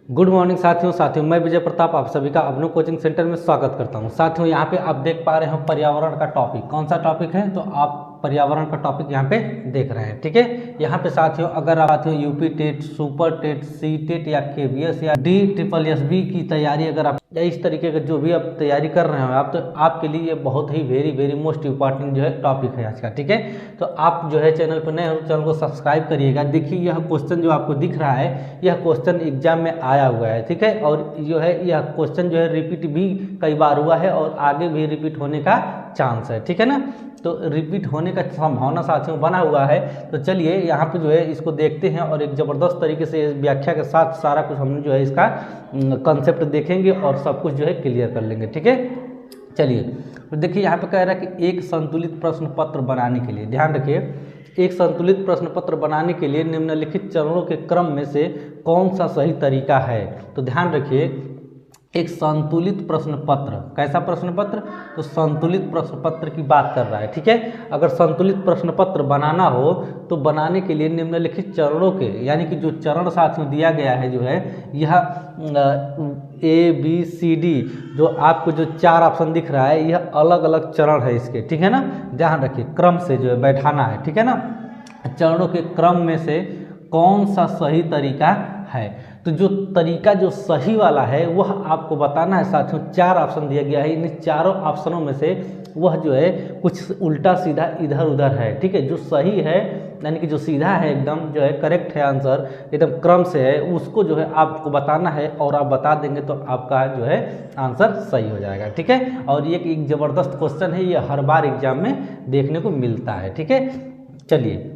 Good morning साथियों मैं विजय प्रताप आप सभी का अपने कोचिंग सेंटर में स्वागत करता हूं। साथियों यहाँ पे आप देख पा रहे हो पर्यावरण का टॉपिक। कौन सा टॉपिक है? तो आप पर्यावरण का टॉपिक यहाँ पे देख रहे हैं, ठीक है। यहाँ पे साथियों अगर आप साथियों UP TET, super TET, C TET या केवीएस या DSSB की तैयारी अगर आप या इस तरीके का जो भी आप तैयारी कर रहे हो आप, तो आपके लिए ये बहुत ही वेरी मोस्ट इंपॉर्टेंट जो है टॉपिक है आज का, ठीक है। तो आप जो है चैनल पर नए हो तो चैनल को सब्सक्राइब करिएगा। देखिए यह क्वेश्चन जो आपको दिख रहा है यह क्वेश्चन एग्जाम में आया हुआ है, ठीक है। और जो है यह क्वेश्चन जो है रिपीट भी कई बार हुआ है और आगे भी रिपीट होने का चांस है, ठीक है ना। तो रिपीट होने का संभावना साथियों बना हुआ है। तो चलिए यहाँ पे जो है इसको देखते हैं और एक ज़बरदस्त तरीके से व्याख्या के साथ सारा कुछ हम जो है इसका कंसेप्ट देखेंगे और सब कुछ जो है क्लियर कर लेंगे, ठीक है। चलिए तो देखिए यहाँ पे कह रहा है कि एक संतुलित प्रश्न पत्र बनाने के लिए, ध्यान रखिए, एक संतुलित प्रश्न पत्र बनाने के लिए निम्नलिखित चरणों के क्रम में से कौन सा सही तरीका है। तो ध्यान रखिए एक संतुलित प्रश्न पत्र, कैसा प्रश्न पत्र? तो संतुलित प्रश्न पत्र की बात कर रहा है, ठीक है। अगर संतुलित प्रश्न पत्र बनाना हो तो बनाने के लिए निम्नलिखित चरणों के, यानी कि जो चरण साथियों दिया गया है जो है यह ABCD जो आपको जो 4 ऑप्शन दिख रहा है यह अलग अलग चरण है इसके, ठीक है ना। ध्यान रखिए क्रम से जो है बैठाना है, ठीक है ना। चरणों के क्रम में से कौन सा सही तरीका है। तो जो तरीका जो सही वाला है वह आपको बताना है साथियों। 4 ऑप्शन दिया गया है, इन चारों ऑप्शनों में से वह जो है कुछ उल्टा सीधा इधर उधर है, ठीक है। जो सही है यानी कि जो सीधा है एकदम जो है करेक्ट है आंसर एकदम क्रम से है, उसको जो है आपको बताना है और आप बता देंगे तो आपका जो है आंसर सही हो जाएगा, ठीक है। और ये एक ज़बरदस्त क्वेश्चन है, ये हर बार एग्जाम में देखने को मिलता है, ठीक है। चलिए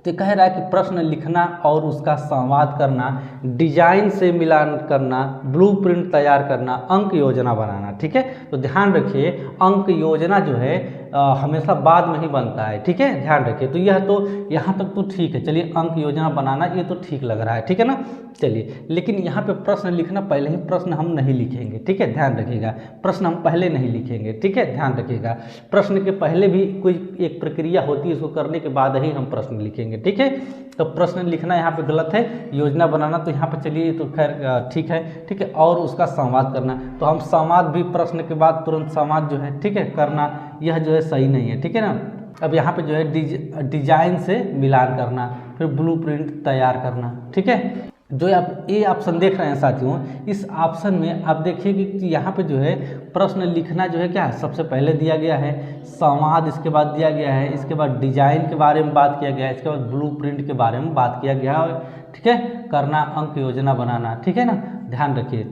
तो कह रहा है कि प्रश्न लिखना और उसका संवाद करना, डिजाइन से मिलान करना, ब्लूप्रिंट तैयार करना, अंक योजना बनाना, ठीक है। तो ध्यान रखिए अंक योजना जो है हमेशा बाद में ही बनता है, ठीक है। ध्यान रखिए तो यह तो यहाँ तक तो ठीक है। चलिए अंक योजना बनाना ये तो ठीक लग रहा है, ठीक है ना। चलिए लेकिन यहाँ पे प्रश्न लिखना, पहले ही प्रश्न हम नहीं लिखेंगे, ठीक है। ध्यान रखिएगा प्रश्न हम पहले नहीं लिखेंगे, ठीक है। ध्यान रखिएगा प्रश्न के पहले भी कोई एक प्रक्रिया होती है, इसको करने के बाद ही हम प्रश्न लिखेंगे, ठीक है। तो प्रश्न लिखना यहाँ पे गलत है, योजना बनाना तो यहाँ पे चलिए तो खैर ठीक है, ठीक है। और उसका संवाद करना, तो हम संवाद भी प्रश्न के बाद तुरंत संवाद जो है ठीक है करना, यह जो है सही नहीं है, ठीक है ना। अब यहाँ पे जो है डिजाइन से मिलान करना, फिर ब्लूप्रिंट तैयार करना, ठीक है। जो आप ए ऑप्शन देख रहे हैं साथियों, इस ऑप्शन में आप देखिए कि यहाँ पे जो है प्रश्न लिखना जो है क्या है सबसे पहले दिया गया है, संवाद इसके बाद दिया गया है, इसके बाद डिजाइन के बारे में बात किया गया है, इसके बाद ब्लूप्रिंट के बारे में बात किया गया है, ठीक है। करना अंक योजना बनाना, ठीक है ना। ध्यान रखिए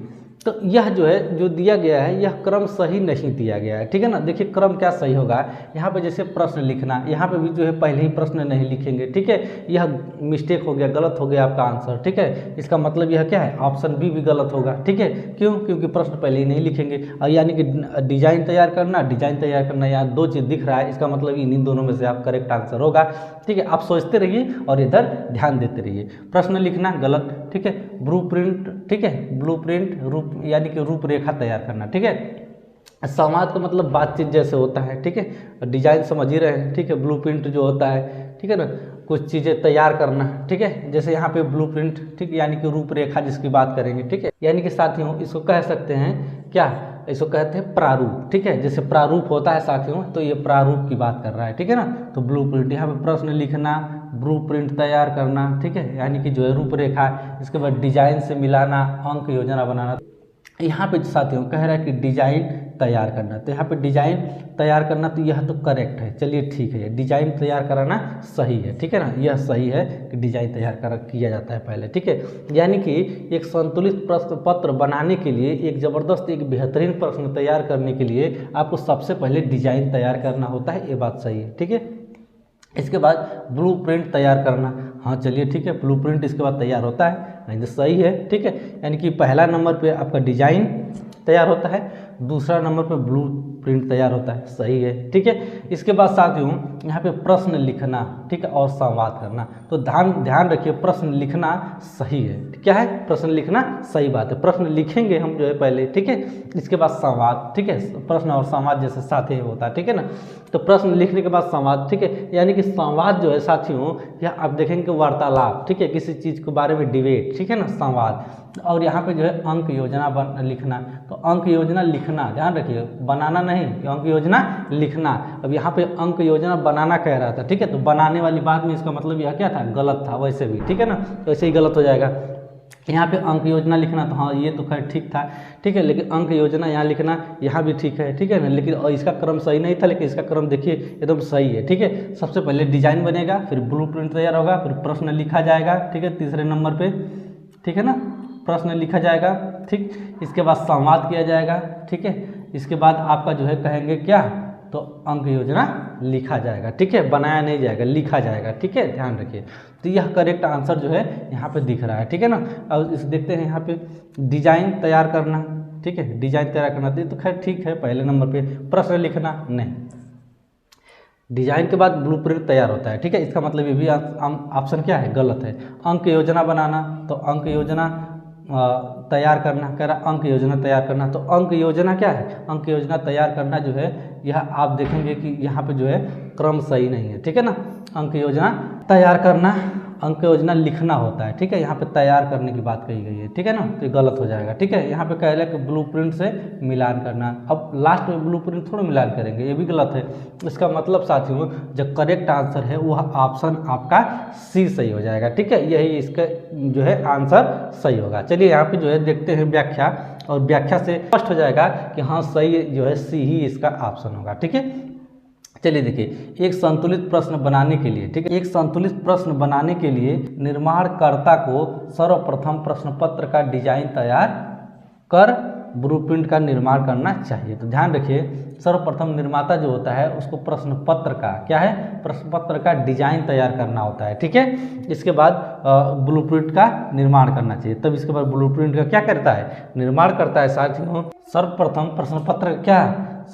तो यह जो है जो दिया गया है यह क्रम सही नहीं दिया गया है, ठीक है ना। देखिए क्रम क्या सही होगा, यहाँ पे जैसे प्रश्न लिखना, यहाँ पे भी जो है पहले ही प्रश्न नहीं लिखेंगे, ठीक है। यह मिस्टेक हो गया, गलत हो गया आपका आंसर, ठीक है। इसका मतलब यह क्या है, ऑप्शन बी भी गलत होगा, ठीक है। क्यों? क्योंकि प्रश्न पहले ही नहीं लिखेंगे। और यानी कि डिजाइन तैयार करना, यहाँ 2 चीज़ दिख रहा है, इसका मतलब इन्हीं दोनों में से आप करेक्ट आंसर होगा, ठीक है। आप सोचते रहिए और इधर ध्यान देते रहिए। प्रश्न लिखना गलत, ठीक है। ब्लूप्रिंट, ठीक है, ब्लूप्रिंट रूप यानी कि रूपरेखा तैयार करना, ठीक है। संवाद का मतलब बातचीत जैसे होता है, ठीक है। डिजाइन समझ ही रहे हैं, ठीक है। ब्लूप्रिंट जो होता है, ठीक है ना, कुछ चीज़ें तैयार करना, ठीक है। जैसे यहाँ पे ब्लूप्रिंट, ठीक है, यानी कि रूपरेखा जिसकी बात करेंगे, ठीक है। यानी कि साथियों इसको कह सकते हैं क्या, इसको कहते हैं प्रारूप, ठीक है। जैसे प्रारूप होता है साथियों तो ये प्रारूप की बात कर रहा है, ठीक है ना। तो ब्लूप्रिंट यहाँ पे प्रश्न लिखना, ब्लूप्रिंट तैयार करना, ठीक है, यानी कि जो है रूपरेखा, इसके बाद डिजाइन से मिलाना, अंक योजना बनाना। यहाँ पे साथियों कह रहा है कि डिजाइन तैयार करना, तो यहाँ पे डिजाइन तैयार करना तो यह तो करेक्ट है, चलिए ठीक है। डिजाइन तैयार कराना सही है, ठीक है ना, यह सही है कि डिजाइन तैयार किया जाता है पहले, ठीक है। यानी कि एक संतुलित प्रश्न पत्र बनाने के लिए, एक ज़बरदस्त एक बेहतरीन प्रश्न तैयार करने के लिए आपको सबसे पहले डिजाइन तैयार करना होता है, ये बात सही है, ठीक है। इसके बाद ब्लूप्रिंट तैयार करना, हाँ चलिए ठीक है, ब्लूप्रिंट इसके बाद तैयार होता है, नहीं तो सही है, ठीक है। यानी कि पहला नंबर पे आपका डिजाइन तैयार होता है, दूसरा नंबर पे ब्लूप्रिंट तैयार होता है, सही है, ठीक है। इसके बाद साथियों यहाँ पे प्रश्न लिखना, ठीक है, और संवाद करना। तो ध्यान रखिए प्रश्न लिखना सही है, क्या है, प्रश्न लिखना सही बात है। प्रश्न लिखेंगे हम जो है पहले, ठीक है, इसके बाद संवाद, ठीक है। प्रश्न और संवाद जैसे साथ ही होता है, ठीक है ना। तो प्रश्न लिखने के बाद संवाद, ठीक है, यानी कि संवाद जो है साथियों या आप देखेंगे वार्तालाप, ठीक है, किसी चीज़ के बारे में डिबेट, ठीक है ना, संवाद। और यहाँ पे जो है अंक योजना लिखना, तो अंक योजना लिखना, ध्यान रखिए, बनाना नहीं, अंक योजना लिखना। अब यहाँ पे अंक योजना बनाना कह रहा था, ठीक है, तो बनाने वाली बात में इसका मतलब यह क्या था, गलत था वैसे भी, ठीक है ना, तो ऐसे ही गलत हो जाएगा। यहाँ पे अंक योजना लिखना, तो हाँ ये तो खैर ठीक था, ठीक है, लेकिन अंक योजना यहाँ लिखना यहाँ भी ठीक है, ठीक है ना, लेकिन इसका क्रम सही नहीं था, लेकिन इसका क्रम देखिए एकदम सही है, ठीक है। सबसे पहले डिजाइन बनेगा, फिर ब्लूप्रिंट तैयार होगा, फिर प्रश्न लिखा जाएगा, ठीक है, तीसरे नंबर पे, ठीक है ना, प्रश्न लिखा जाएगा, ठीक, इसके बाद संवाद किया जाएगा, ठीक है, इसके बाद आपका जो है कहेंगे क्या, तो अंक योजना लिखा जाएगा, ठीक है, बनाया नहीं जाएगा, लिखा जाएगा, ठीक है, ध्यान रखिए। तो यह करेक्ट आंसर जो है यहाँ पे दिख रहा है, ठीक है ना। अब इस देखते हैं यहाँ पे डिजाइन तैयार करना, ठीक है, डिजाइन तैयार करना, तो खैर ठीक है, पहले नंबर पे प्रश्न लिखना नहीं, डिजाइन के बाद ब्लूप्रिंट तैयार होता है, ठीक है, इसका मतलब ये भी ऑप्शन क्या है, गलत है। अंक योजना बनाना, तो अंक योजना तैयार करना, कह रहा अंक योजना तैयार करना, तो अंक योजना क्या है, अंक योजना तैयार करना जो है यह आप देखेंगे कि यहाँ पे जो है क्रम सही नहीं है, ठीक है ना। अंक योजना तैयार करना, अंक योजना लिखना होता है, ठीक है, यहाँ पे तैयार करने की बात कही गई है, ठीक है ना, तो ये गलत हो जाएगा, ठीक है। यहाँ पे कह रहा है कि ब्लूप्रिंट से मिलान करना, अब लास्ट में ब्लूप्रिंट थोड़ा मिलान करेंगे, ये भी गलत है। इसका मतलब साथियों जो करेक्ट आंसर है वह ऑप्शन आपका सी सही हो जाएगा, ठीक है, यही इसका जो है आंसर सही होगा। चलिए यहाँ पे जो है देखते हैं व्याख्या, और व्याख्या से स्पष्ट हो जाएगा कि हाँ सही जो है सी ही इसका ऑप्शन होगा, ठीक है। चलिए देखिए, एक संतुलित प्रश्न बनाने के लिए, ठीक है, एक संतुलित प्रश्न बनाने के लिए निर्माणकर्ता को सर्वप्रथम प्रश्न पत्र का डिजाइन तैयार कर ब्लूप्रिंट का निर्माण करना चाहिए। तो ध्यान रखिए, सर्वप्रथम निर्माता जो होता है उसको प्रश्न पत्र का क्या है, प्रश्न पत्र का डिजाइन तैयार करना होता है, ठीक है। इसके बाद ब्लूप्रिंट का निर्माण करना चाहिए, तब इसके बाद ब्लूप्रिंट का क्या करता है, निर्माण करता है। साथियों सर्वप्रथम प्रश्न पत्र क्या,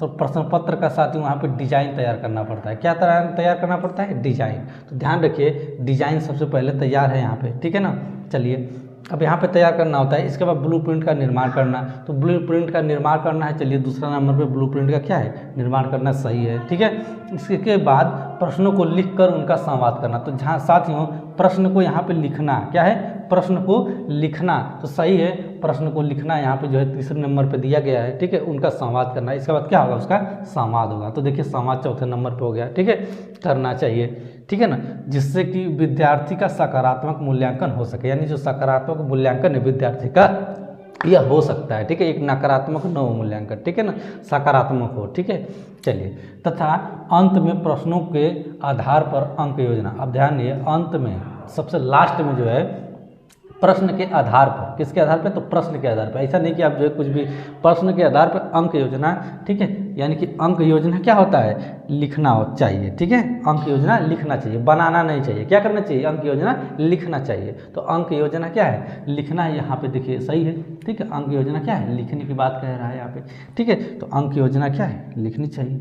प्रश्न पत्र का साथियों वहाँ पे डिजाइन तैयार करना पड़ता है, क्या तैयार करना पड़ता है, डिजाइन। तो ध्यान रखिए डिजाइन सबसे पहले तैयार है यहाँ पे, ठीक है ना। चलिए अब यहाँ पे तैयार करना होता है, इसके बाद ब्लूप्रिंट का निर्माण करना, तो ब्लूप्रिंट का निर्माण करना है। चलिए दूसरा नंबर पे ब्लूप्रिंट का क्या है, निर्माण करना सही है, ठीक है। इसके बाद प्रश्नों को लिखकर उनका संवाद करना, तो जहाँ साथियों प्रश्न को यहाँ पे लिखना क्या है, प्रश्न को लिखना, तो सही है, प्रश्न को लिखना यहाँ पे जो है तीसरे नंबर पे दिया गया है, ठीक है, उनका संवाद करना। इसके बाद क्या होगा, उसका संवाद होगा, तो देखिए संवाद चौथे नंबर पे हो गया, ठीक है, करना चाहिए, ठीक है ना, जिससे कि विद्यार्थी का सकारात्मक मूल्यांकन हो सके, यानी जो सकारात्मक मूल्यांकन है विद्यार्थी का यह हो सकता है, ठीक है, एक नकारात्मक न हो मूल्यांकन, ठीक है ना, सकारात्मक हो, ठीक है। चलिए तथा अंत में प्रश्नों के आधार पर अंक योजना, अब ध्यान दिए अंत में सबसे लास्ट में जो है प्रश्न के आधार पर, किसके आधार पर, तो प्रश्न के आधार पर, ऐसा नहीं कि आप जो है कुछ भी, प्रश्न के आधार पर अंक योजना, ठीक है, यानी कि अंक योजना क्या होता है, लिखना चाहिए, ठीक है, अंक योजना लिखना चाहिए, बनाना नहीं चाहिए, क्या करना चाहिए, अंक योजना लिखना चाहिए। तो अंक योजना क्या है, लिखना है, यहाँ पे देखिए सही है, ठीक है, अंक योजना क्या है, लिखने की बात कह रहा है यहाँ पे, ठीक है, तो अंक योजना क्या है, लिखनी चाहिए,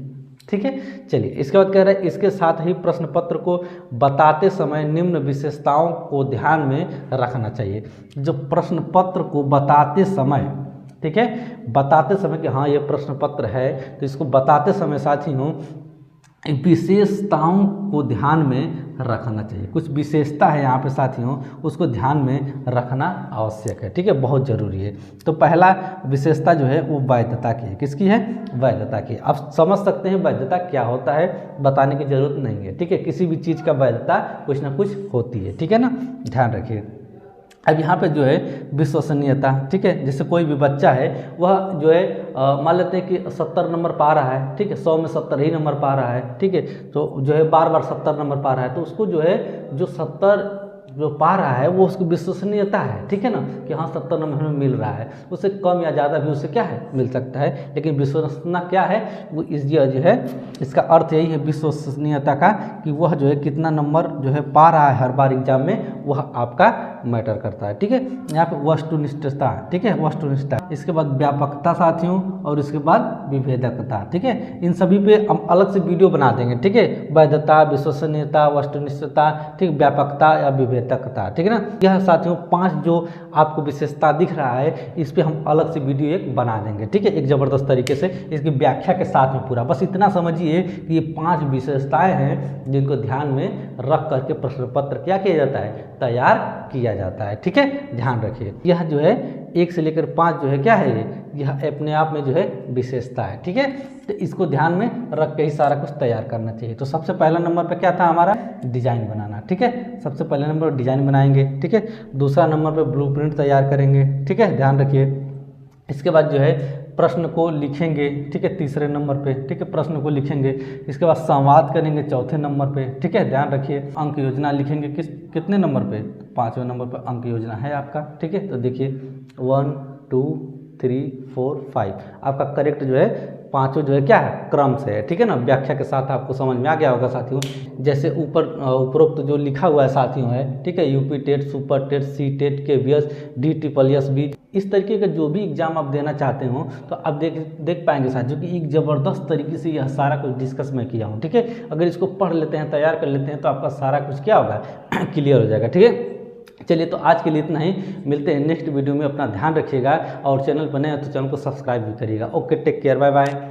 ठीक है। चलिए इसके बाद कह रहा है इसके साथ ही प्रश्न पत्र को बताते समय निम्न विशेषताओं को ध्यान में रखना चाहिए। जो प्रश्न पत्र को बताते समय, ठीक है, बताते समय कि हाँ ये प्रश्न पत्र है, तो इसको बताते समय साथियों विशेषताओं को ध्यान में रखना चाहिए। कुछ विशेषता है यहाँ पे साथियों, उसको ध्यान में रखना आवश्यक है, ठीक है, बहुत ज़रूरी है। तो पहला विशेषता जो है वो वैधता की है, किसकी है, वैधता की। आप समझ सकते हैं वैधता क्या होता है, बताने की जरूरत नहीं है, ठीक है, किसी भी चीज़ का वैधता कुछ ना कुछ होती है, ठीक है ना, ध्यान रखिए। अब यहाँ पे जो है विश्वसनीयता, ठीक है, जैसे कोई भी बच्चा है वह जो है मान लेते हैं कि 70 नंबर पा रहा है, ठीक है, 100 में 70 ही नंबर पा रहा है, ठीक है, तो जो है बार बार 70 नंबर पा रहा है, तो उसको जो है जो 70 जो पा रहा है वो उसकी विश्वसनीयता है, ठीक है ना, कि हाँ 70 नंबर में मिल रहा है, उससे कम या ज़्यादा भी उससे क्या है मिल सकता है, लेकिन विश्वसनीयता क्या है, वो इस जो है इसका अर्थ यही है विश्वसनीयता का, कि वह जो है कितना नंबर जो है पा रहा है हर बार एग्जाम में, वह आपका मैटर करता है। ठीक है, यहाँ पे वस्तुनिष्ठता, ठीक है, वस्तुनिष्ठता, इसके बाद व्यापकता साथियों, और इसके बाद विभेदकता। ठीक है, इन सभी पे हम अलग से वीडियो बना देंगे। ठीक है, वैधता, विश्वसनीयता, वस्तुनिष्ठता, ठीक, व्यापकता या विभेदकता। ठीक है ना, यह साथियों 5 जो आपको विशेषता दिख रहा है, इस पे हम अलग से वीडियो एक बना देंगे। ठीक है, एक ज़बरदस्त तरीके से इसकी व्याख्या के साथ में पूरा। बस इतना समझिए कि ये 5 विशेषताएं हैं जिनको ध्यान में रख करके प्रश्न पत्र क्या किया जाता है, तैयार किया जाता है। ठीक है, ध्यान रखिए, यह जो है 1 से लेकर 5 जो है क्या है, यह अपने आप में जो है विशेषता है। ठीक है, तो इसको ध्यान में रख के ही सारा कुछ तैयार करना चाहिए। तो सबसे पहला नंबर पे क्या था हमारा, डिजाइन बनाना। ठीक है, सबसे पहले नंबर पर डिजाइन बनाएंगे। ठीक है, दूसरा नंबर पे ब्लूप्रिंट तैयार करेंगे। ठीक है, ध्यान रखिए, इसके बाद जो है प्रश्न को लिखेंगे। ठीक है, तीसरे नंबर पे। ठीक है, प्रश्न को लिखेंगे, इसके बाद संवाद करेंगे चौथे नंबर पे। ठीक है, ध्यान रखिए, अंक योजना लिखेंगे कितने नंबर पे, 5वें नंबर पे अंक योजना है आपका। ठीक है, तो देखिए 1 2 3 4 5 आपका करेक्ट जो है 5 जो है क्या है, क्रम से है। ठीक है ना, व्याख्या के साथ आपको समझ में आ गया होगा साथियों। जैसे उपरोक्त जो लिखा हुआ है साथियों है, ठीक है, UP TET, super TET, C TET, KVS, DSSB, इस तरीके का जो भी एग्जाम आप देना चाहते हो तो आप देख पाएंगे साथियों कि एक ज़बरदस्त तरीके से यह सारा कुछ डिस्कस मैं किया हूँ। ठीक है, अगर इसको पढ़ लेते हैं, तैयार कर लेते हैं, तो आपका सारा कुछ क्या होगा, क्लियर हो जाएगा। ठीक है, चलिए तो आज के लिए इतना ही, मिलते हैं नेक्स्ट वीडियो में। अपना ध्यान रखिएगा और चैनल पर नए हो तो चैनल को सब्सक्राइब भी करिएगा। Okay, take care, bye bye.